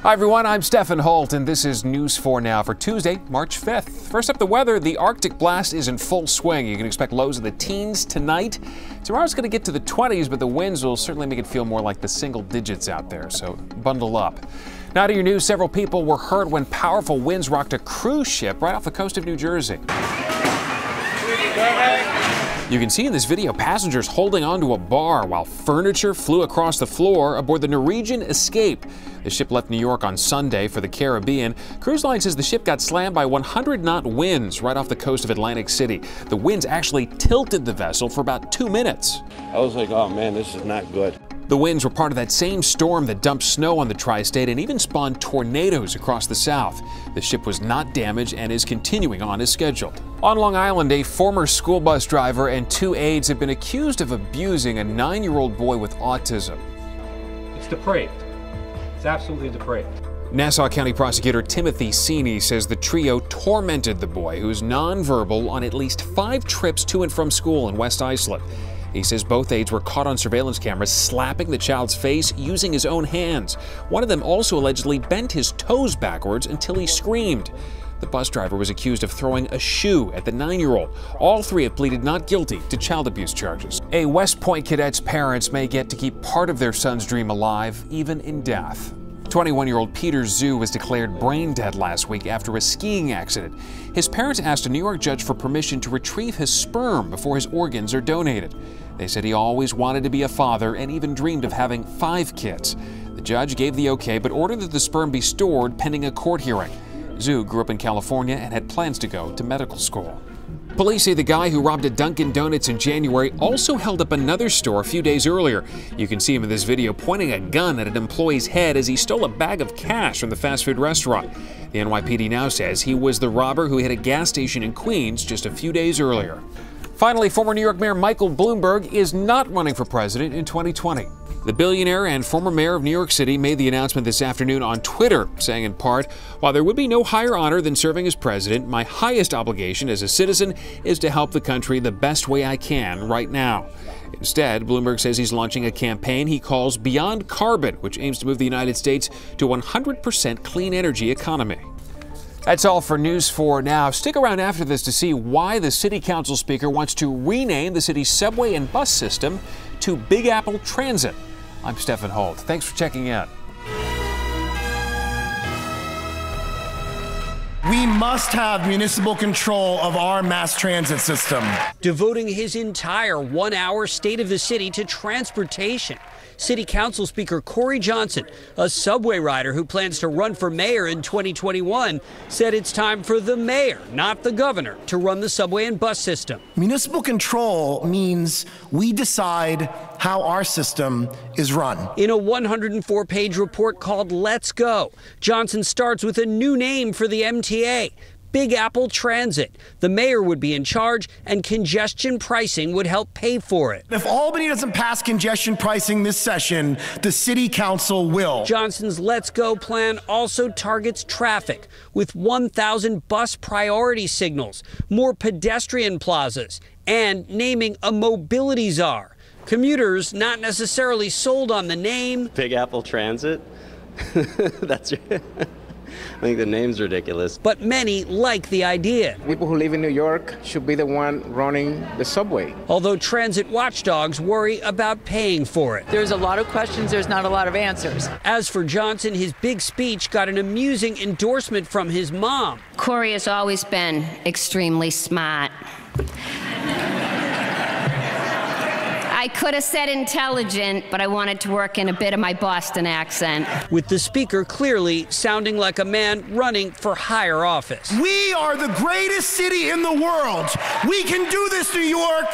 Hi everyone, I'm STEFAN HOLT and this is News 4 Now for Tuesday, March 5th. First up, the weather. The Arctic blast is in full swing. You can expect lows in the teens tonight. Tomorrow's going to get to the 20s, but the winds will certainly make it feel more like the single digits out there, so bundle up. Now to your news. Several people were hurt when powerful winds rocked a cruise ship right off the coast of New Jersey. You can see in this video passengers holding onto a bar while furniture flew across the floor aboard the Norwegian Escape. The ship left New York on Sunday for the Caribbean. Cruise Line says the ship got slammed by 100-knot winds right off the coast of Atlantic City. The winds actually tilted the vessel for about 2 minutes. I was like, oh man, this is not good. The winds were part of that same storm that dumped snow on the tri-state and even spawned tornadoes across the south. The ship was not damaged and is continuing on as scheduled. On Long Island, a former school bus driver and 2 aides have been accused of abusing a 9-year-old boy with autism. It's depraved. It's absolutely depraved. Nassau County Prosecutor Timothy Sini says the trio tormented the boy, who's nonverbal, on at least 5 trips to and from school in West Islip. He says both aides were caught on surveillance cameras slapping the child's face using his own hands. One of them also allegedly bent his toes backwards until he screamed. The bus driver was accused of throwing a shoe at the 9-year-old. All 3 have pleaded not guilty to child abuse charges. A West Point cadet's parents may get to keep part of their son's dream alive, even in death. 21-year-old Peter Zhu was declared brain dead last week after a skiing accident. His parents asked a New York judge for permission to retrieve his sperm before his organs are donated. They said he always wanted to be a father and even dreamed of having 5 kids. The judge gave the okay, but ordered that the sperm be stored pending a court hearing. Zhu grew up in California and had plans to go to medical school. Police say the guy who robbed a Dunkin' Donuts in January also held up another store a few days earlier. You can see him in this video pointing a gun at an employee's head as he stole a bag of cash from the fast food restaurant. The NYPD now says he was the robber who hit a gas station in Queens just a few days earlier. Finally, former New York Mayor Michael Bloomberg is not running for president in 2020. The billionaire and former mayor of New York City made the announcement this afternoon on Twitter, saying in part, "While there would be no higher honor than serving as president, my highest obligation as a citizen is to help the country the best way I can right now." Instead, Bloomberg says he's launching a campaign he calls Beyond Carbon, which aims to move the United States to 100% clean energy economy. That's all for News 4 Now. Stick around after this to see why the City Council Speaker wants to rename the city's subway and bus system to Big Apple Transit. I'm STEFAN HOLT. Thanks for checking in. We must have municipal control of our mass transit system. Devoting his entire 1-hour State of the City to transportation. City Council Speaker Corey Johnson, a subway rider who plans to run for mayor in 2021, said it's time for the mayor, not the governor, to run the subway and bus system. Municipal control means we decide how our system is run. In a 104-page report called Let's Go, Johnson starts with a new name for the MTA. Big Apple Transit. The mayor would be in charge, and congestion pricing would help pay for it. If Albany doesn't pass congestion pricing this session, the City Council will. Johnson's Let's Go plan also targets traffic with 1,000 bus priority signals, more pedestrian plazas, and naming a mobility czar. Commuters not necessarily sold on the name. Big Apple Transit? That's right. I think the name's ridiculous. But many like the idea. People who live in New York should be the one running the subway. Although transit watchdogs worry about paying for it. There's a lot of questions, there's not a lot of answers. As for Johnson, his big speech got an amusing endorsement from his mom. Corey has always been extremely smart. I could have said intelligent, but I wanted to work in a bit of my Boston accent. With the speaker clearly sounding like a man running for higher office. We are the greatest city in the world. We can do this, New York.